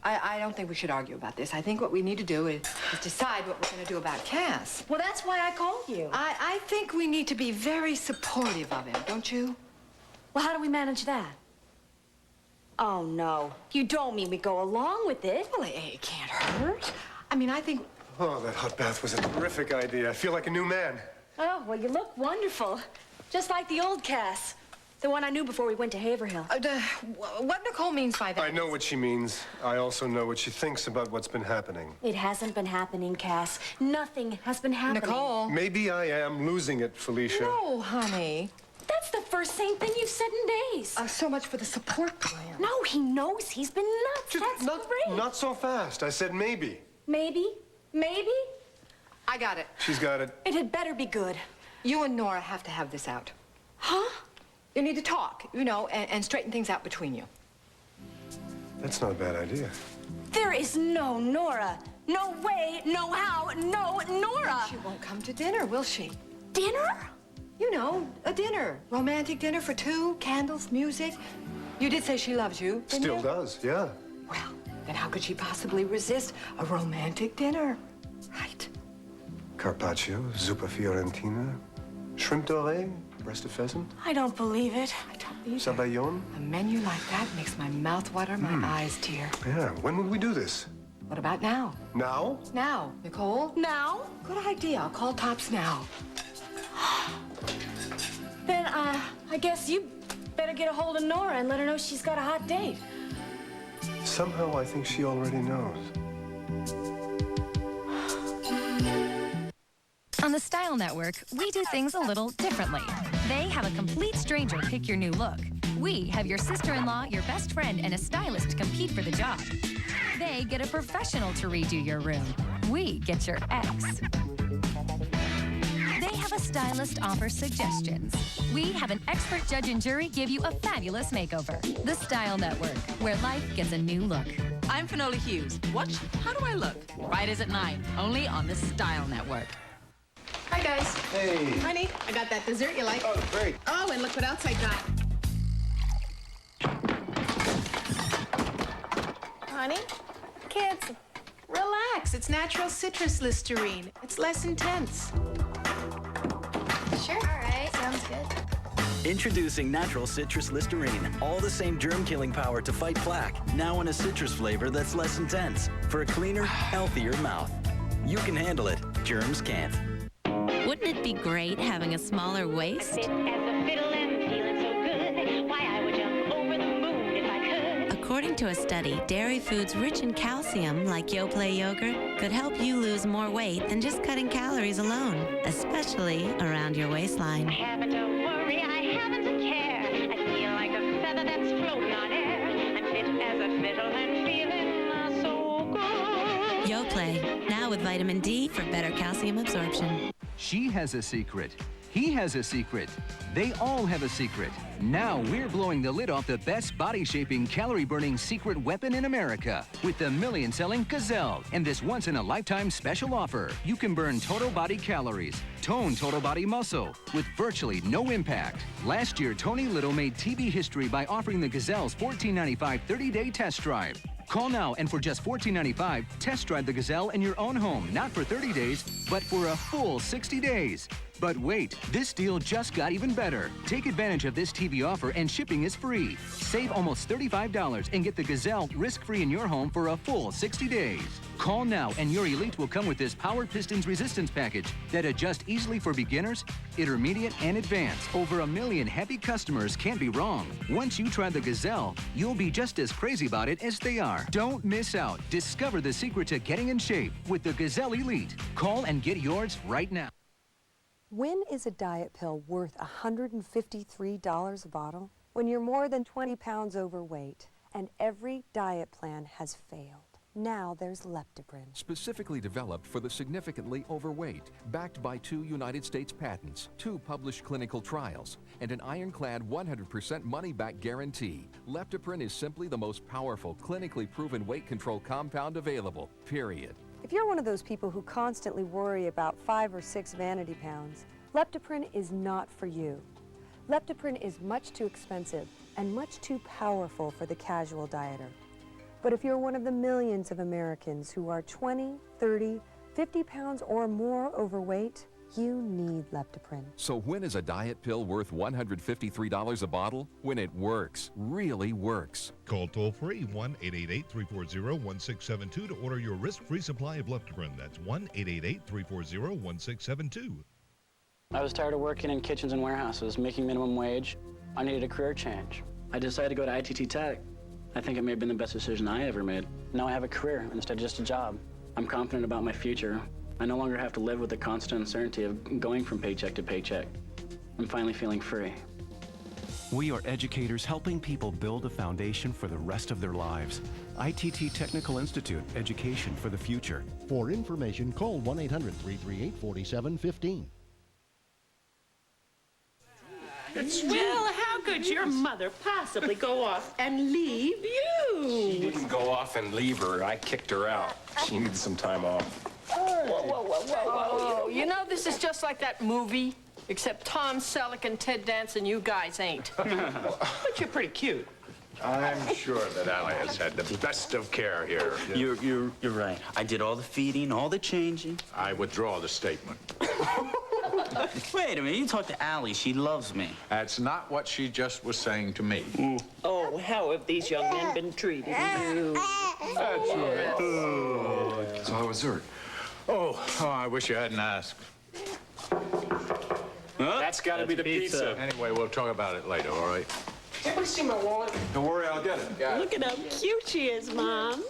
I don't think we should argue about this. I think what we need to do is decide what we're going to do about Cass. Well, that's why I called you. I think we need to be very supportive of him, don't you? Well, how do we manage that? Oh, no. You don't mean we go along with it? Well, it can't hurt. I mean, I think... Oh, that hot bath was a terrific idea. I feel like a new man. Oh, well, you look wonderful. Just like the old Cass. The one I knew before we went to Haverhill. What Nicole means by that... I know what she means. I also know what she thinks about what's been happening. It hasn't been happening, Cass. Nothing has been happening. Nicole. Maybe I am losing it, Felicia. No, honey. That's the first same thing you've said in days. So much for the support plan. No, he knows he's been nuts. That's great. Not so fast. I said maybe. Maybe? Maybe? I got it. She's got it. It had better be good. You and Nora have to have this out. Huh? You need to talk, you know, and straighten things out between you. That's not a bad idea. There is no Nora. No way, no how, no Nora. She won't come to dinner, will she? Dinner? You know, a dinner. Romantic dinner for two, candles, music. You did say she loves you, didn't Still you? does, yeah. Well, then how could she possibly resist a romantic dinner? Right. Carpaccio, zuppa fiorentina, shrimp doré, breast of pheasant, I don't believe it. I don't believe it. sabayon. A menu like that makes my mouth water, my eyes tear. Yeah, when would we do this? What about now? Now? Now, Nicole? Now? Good idea. I'll call Tops now. Then, I guess you better get a hold of Nora and let her know she's got a hot date. Somehow I think she already knows. On the Style Network, we do things a little differently. They have a complete stranger pick your new look. We have your sister-in-law, your best friend, and a stylist compete for the job. They get a professional to redo your room. We get your ex. They have a stylist offer suggestions. We have an expert judge and jury give you a fabulous makeover. The Style Network, where life gets a new look. I'm Finola Hughes. Watch How Do I Look? Fridays at 9, only on the Style Network. Hi, guys. Hey. Honey, I got that dessert you like. Oh, great. Oh, and look what else I got. Honey, kids, relax. It's natural citrus Listerine. It's less intense. Sure. All right. Sounds good. Introducing Natural Citrus Listerine. All the same germ-killing power to fight plaque. Now in a citrus flavor that's less intense. For a cleaner, healthier mouth. You can handle it. Germs can't. Wouldn't it be great having a smaller waist? According to a study, dairy foods rich in calcium, like Yoplait yogurt, could help you lose more weight than just cutting calories alone, especially around your waistline. I haven't to worry, I haven't to care. I feel like a feather that's floating on air. I'm fit as a fiddle and feeling so good. Yoplait, now with vitamin D for better calcium absorption. She has a secret. He has a secret. They all have a secret. Now we're blowing the lid off the best body-shaping, calorie-burning secret weapon in America with the million-selling Gazelle. And this once-in-a-lifetime special offer. You can burn total body calories, tone total body muscle with virtually no impact. Last year, Tony Little made TV history by offering the Gazelle's $14.95 30-day test drive. Call now and for just $14.95, test drive the Gazelle in your own home, not for 30 days, but for a full 60 days. But wait, this deal just got even better. Take advantage of this TV offer and shipping is free. Save almost $35 and get the Gazelle risk-free in your home for a full 60 days. Call now and your Elite will come with this Power Pistons Resistance Package that adjusts easily for beginners, intermediate, and advanced. Over 1 million happy customers can't be wrong. Once you try the Gazelle, you'll be just as crazy about it as they are. Don't miss out. Discover the secret to getting in shape with the Gazelle Elite. Call and get yours right now. When is a diet pill worth $153 a bottle? When you're more than 20 pounds overweight and every diet plan has failed. Now there's Leptoprin. Specifically developed for the significantly overweight, backed by 2 United States patents, 2 published clinical trials, and an ironclad 100% money-back guarantee. Leptoprin is simply the most powerful, clinically proven weight control compound available, period. If you're one of those people who constantly worry about 5 or 6 vanity pounds, Leptoprin is not for you. Leptoprin is much too expensive and much too powerful for the casual dieter. But if you're one of the millions of Americans who are 20, 30, 50 pounds or more overweight, you need Leptoprin. So when is a diet pill worth $153 a bottle? When it works, really works. Call toll-free 1-888-340-1672 to order your risk-free supply of Leptoprin. That's 1-888-340-1672. I was tired of working in kitchens and warehouses, making minimum wage. I needed a career change. I decided to go to ITT Tech. I think it may have been the best decision I ever made. Now I have a career instead of just a job. I'm confident about my future. I no longer have to live with the constant uncertainty of going from paycheck to paycheck. I'm finally feeling free. We are educators helping people build a foundation for the rest of their lives. ITT Technical Institute, education for the future. For information, call 1-800-338-4715. Well, how could your mother possibly go off and leave you? She didn't go off and leave her. I kicked her out. She needed some time off. Whoa. You know, this is just like that movie, except Tom Selleck and Ted Danson, you guys ain't. But you're pretty cute. I'm sure that Allie has had the best of care here. You're right. I did all the feeding, all the changing. I withdraw the statement. Wait a minute, you talk to Allie. She loves me. That's not what she just was saying to me. Oh, how have these young men been treating you? That's right. So how was dessert? Oh, I wish you hadn't asked. That's got to be the pizza. Anyway, we'll talk about it later, all right? Anybody see my wallet? Don't worry, I'll get it. Look at how cute she is, Mom.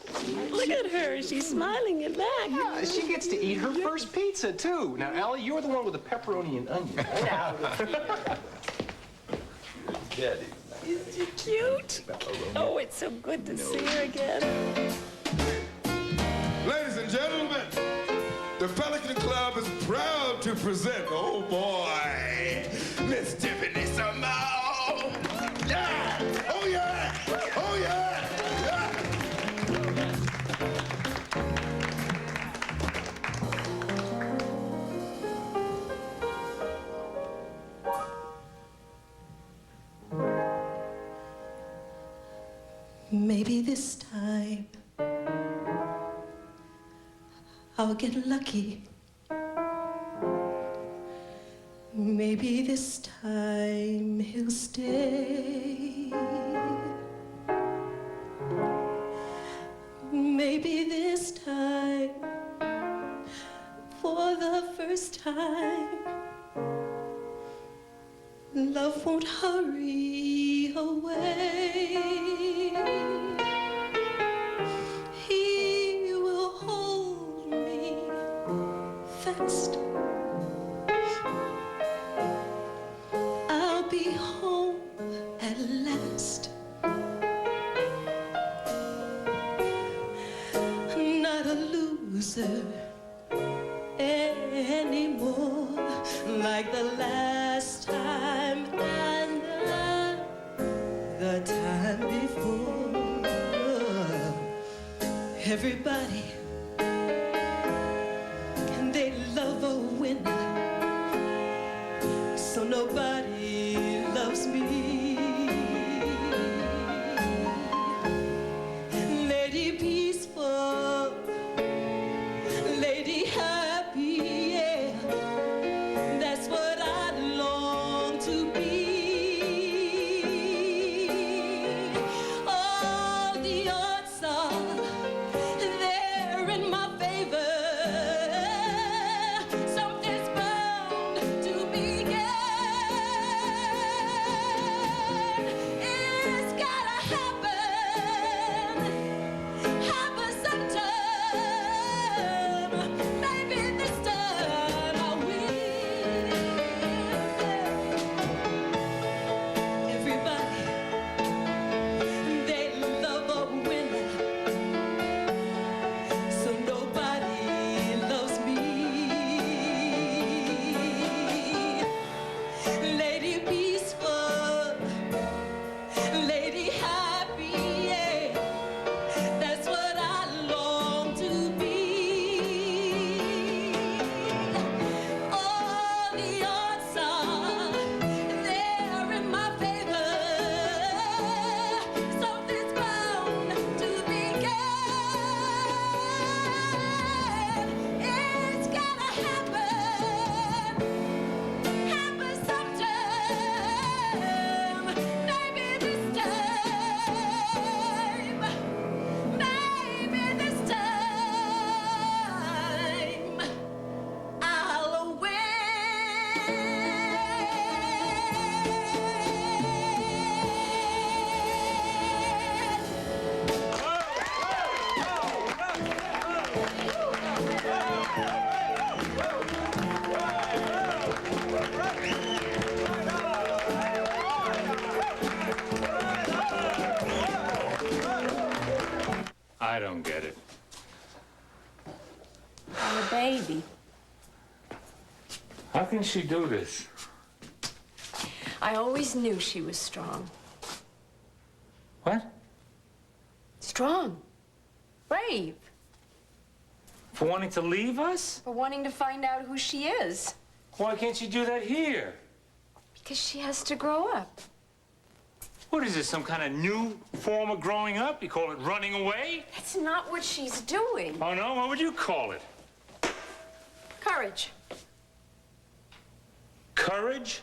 Look at her. She's smiling at that. Yeah, she gets to eat her first pizza, too. Now, Allie, you're the one with the pepperoni and onion. Daddy. Isn't she cute? Oh, it's so good to see her again. Ladies and gentlemen, the Pelican Club is proud to present, oh boy, Miss Tiffany Simone. Yeah! Oh yeah! Oh yeah! Maybe this time I'll get lucky. Maybe this time he'll stay. Maybe this time, for the first time, love won't hurry away. He will hold me fast. I'll be home at last. Not a loser anymore, like the last time and the time before. Everybody, they love a winner, so nobody loves me. Lady peaceful, lady happy, yeah, that's what I long to be. All the odds are they're in my favor. Something's bound to begin. It's gotta happen, happen sometime. Maybe this time I will. Everybody, they love a winner, so nobody loves me. Lady peaceful, lady happy, yeah, that's what I long to be. All the odds are they're in my favor. Something's bound to begin. It's gotta happen, happen sometime. Maybe this time, maybe this time I'll win. I don't get it. I'm a baby. How can she do this? I always knew she was strong. What? Strong. Brave. For wanting to leave us? For wanting to find out who she is. Why can't you do that here? Because she has to grow up. What is this, some kind of new form of growing up? You call it running away? That's not what she's doing. Oh, no? What would you call it? Courage. Courage?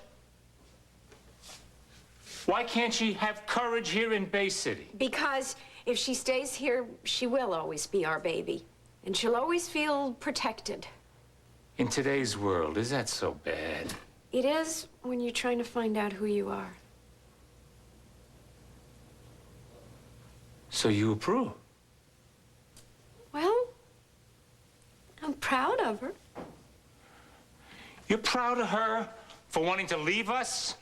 Why can't she have courage here in Bay City? Because if she stays here, she will always be our baby. And she'll always feel protected. In today's world, is that so bad? It is when you're trying to find out who you are. So you approve? Well, I'm proud of her. You're proud of her for wanting to leave us?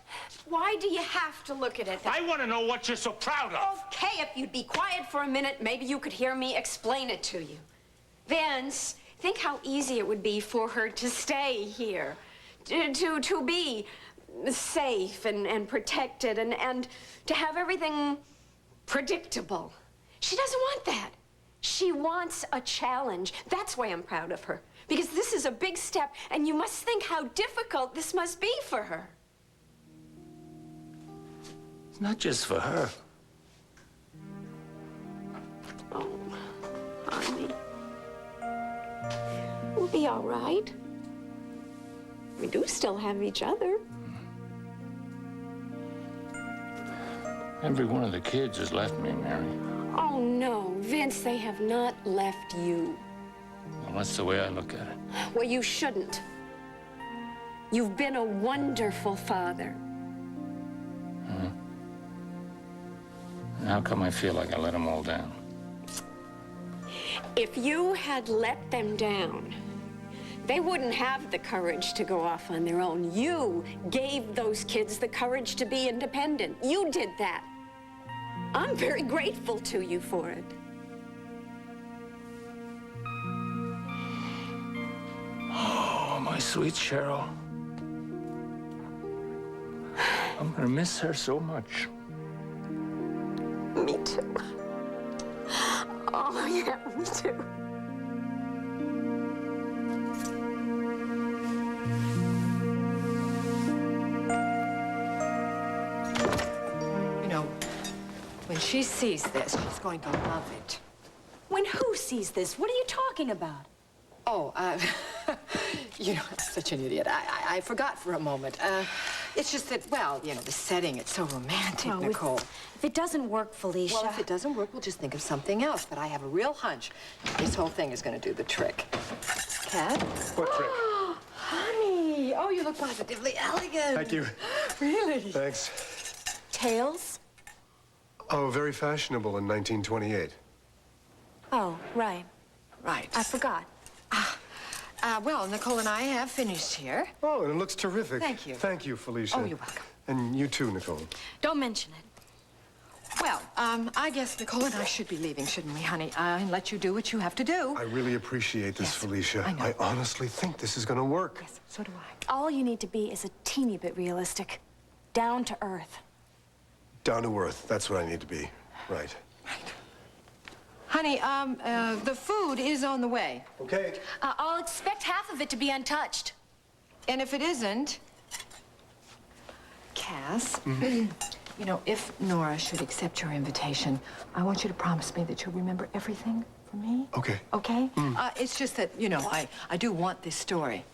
Why do you have to look at it that I want to know what you're so proud of. Okay, if you'd be quiet for a minute, maybe you could hear me explain it to you. Vince, think how easy it would be for her to stay here, to be safe and protected and to have everything predictable. She doesn't want that. She wants a challenge. That's why I'm proud of her. Because this is a big step, and you must think how difficult this must be for her. It's not just for her. Oh, honey. We'll be all right. We do still have each other. Every one of the kids has left me, Mary. Oh, no, Vince, they have not left you. Well, that's the way I look at it. Well, you shouldn't. You've been a wonderful father. And how come I feel like I let them all down? If you had let them down, they wouldn't have the courage to go off on their own. You gave those kids the courage to be independent. You did that. I'm very grateful to you for it. Oh, my sweet Cheryl. I'm gonna miss her so much. Me too. Oh, yeah, me too. You know, when she sees this, she's going to love it. When who sees this? What are you talking about? Oh, you know, I'm such an idiot. I forgot for a moment. It's just that, well, you know, the setting, it's so romantic, Oh, Nicole. If it doesn't work, Felicia... Well, if it doesn't work, we'll just think of something else. But I have a real hunch this whole thing is going to do the trick. Cat? What trick? Honey! Oh, you look positively elegant. Thank you. Really? Thanks. Tails? Oh, very fashionable in 1928. Oh, right. Right. I forgot. Well, Nicole and I have finished here. Oh, and it looks terrific. Thank you. Thank you, Felicia. Oh, you're welcome. And you too, Nicole. Don't mention it. Well, I guess Nicole and I should be leaving, shouldn't we, honey? And let you do what you have to do. I really appreciate this, Felicia. I know. I honestly think this is going to work. Yes, so do I. All you need to be is a teeny bit realistic. Down to earth. Down to earth. That's what I need to be. Right. Honey, the food is on the way. Okay. I'll expect half of it to be untouched. And if it isn't, Cass, you know, if Nora should accept your invitation, I want you to promise me that you'll remember everything for me. Okay. Okay? It's just that, you know, I do want this story.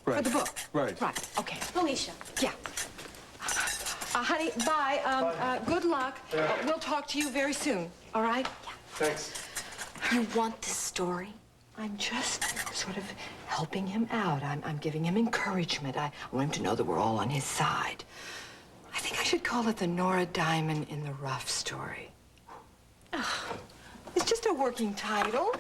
Right. For the book. Right. Right. Okay. Felicia. Yeah. Honey, bye. Good luck. Yeah. We'll talk to you very soon. All right? Yeah. Thanks. You want this story? I'm just sort of helping him out. I'm giving him encouragement. I want him to know that we're all on his side. I think I should call it the Nora Diamond in the Rough story. It's just a working title.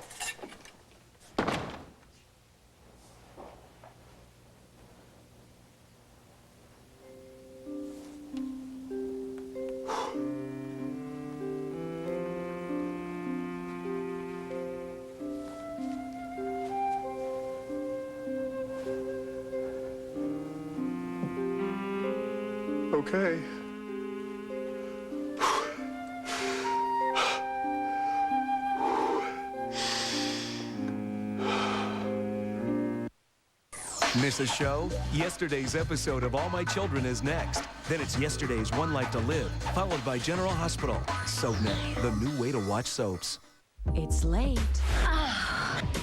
okay. Miss a show? Yesterday's episode of All My Children is next. Then it's yesterday's One Life to Live, followed by General Hospital. SoapNet, the new way to watch soaps. It's late.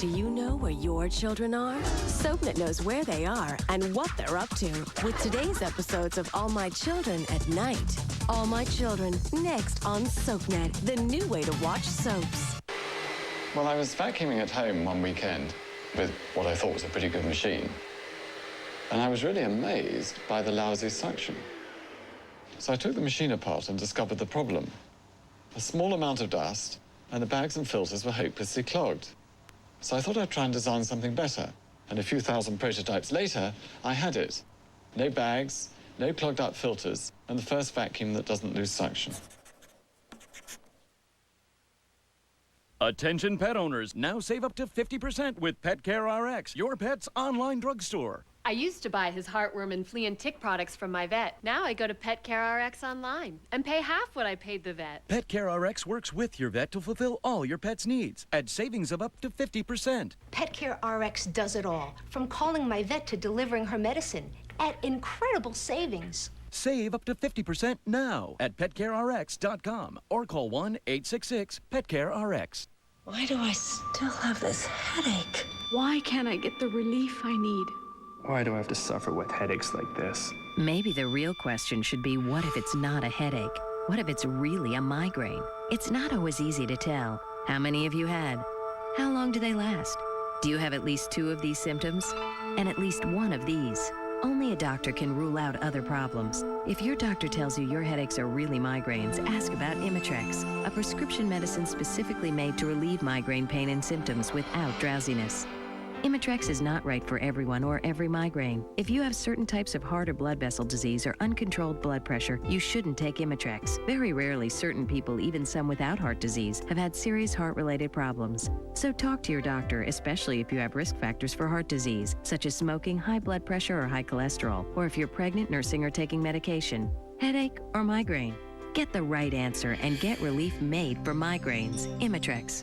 Do you know where your children are? SoapNet knows where they are and what they're up to with today's episodes of All My Children at night. All My Children, next on SoapNet, the new way to watch soaps. Well, I was vacuuming at home one weekend with what I thought was a pretty good machine. And I was really amazed by the lousy suction. So I took the machine apart and discovered the problem. A small amount of dust, and the bags and filters were hopelessly clogged. So I thought I'd try and design something better. And a few thousand prototypes later, I had it. No bags, no clogged up filters, and the first vacuum that doesn't lose suction. Attention pet owners, now save up to 50% with PetCare RX, your pet's online drugstore. I used to buy his heartworm and flea and tick products from my vet. Now I go to PetCare RX online and pay half what I paid the vet. PetCare RX works with your vet to fulfill all your pet's needs at savings of up to 50%. PetCare RX does it all, from calling my vet to delivering her medicine at incredible savings. Save up to 50% now at PetCareRx.com or call 1-866-PetCareRx. Why do I still have this headache? Why can't I get the relief I need? Why do I have to suffer with headaches like this? Maybe the real question should be, what if it's not a headache? What if it's really a migraine? It's not always easy to tell. How many have you had? How long do they last? Do you have at least 2 of these symptoms? And at least 1 of these? Only a doctor can rule out other problems. If your doctor tells you your headaches are really migraines, ask about Imitrex, a prescription medicine specifically made to relieve migraine pain and symptoms without drowsiness. Imitrex is not right for everyone or every migraine. If you have certain types of heart or blood vessel disease or uncontrolled blood pressure, you shouldn't take Imitrex. Very rarely, certain people, even some without heart disease, have had serious heart-related problems. So talk to your doctor, especially if you have risk factors for heart disease, such as smoking, high blood pressure, or high cholesterol, or if you're pregnant, nursing, or taking medication. Headache or migraine? Get the right answer and get relief made for migraines. Imitrex.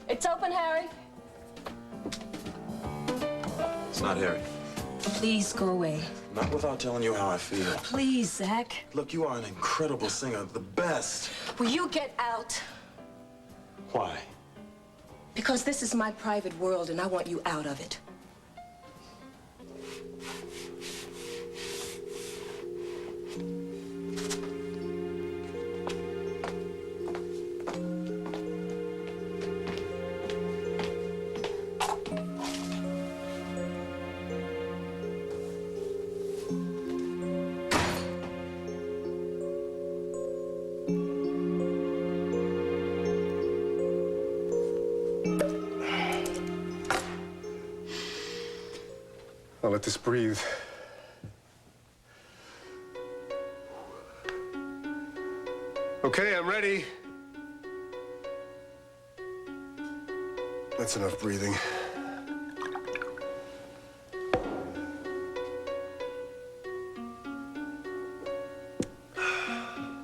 It's open, Harry. It's not Harry. Please go away. Not without telling you how I feel. Please, Zach. Look, you are an incredible singer, the best. Will you get out? Why? Because this is my private world and I want you out of it. I'll let this breathe. Okay, I'm ready. That's enough breathing.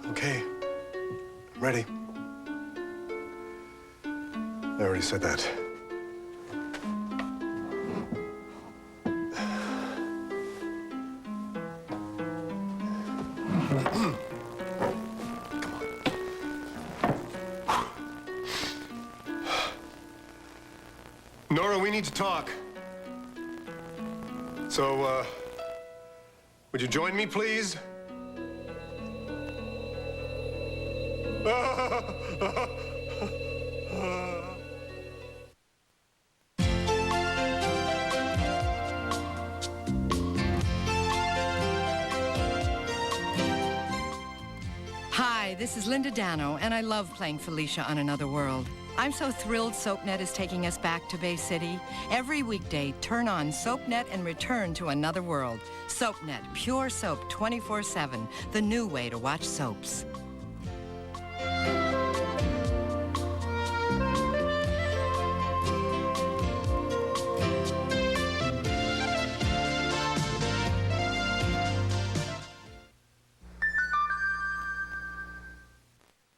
Okay, I'm ready. I already said that. Nora, we need to talk. So, would you join me, please? Hi, this is Linda Dano, and I love playing Felicia on Another World. I'm so thrilled SoapNet is taking us back to Bay City. Every weekday, turn on SoapNet and return to another world. SoapNet, pure soap 24/7, the new way to watch soaps.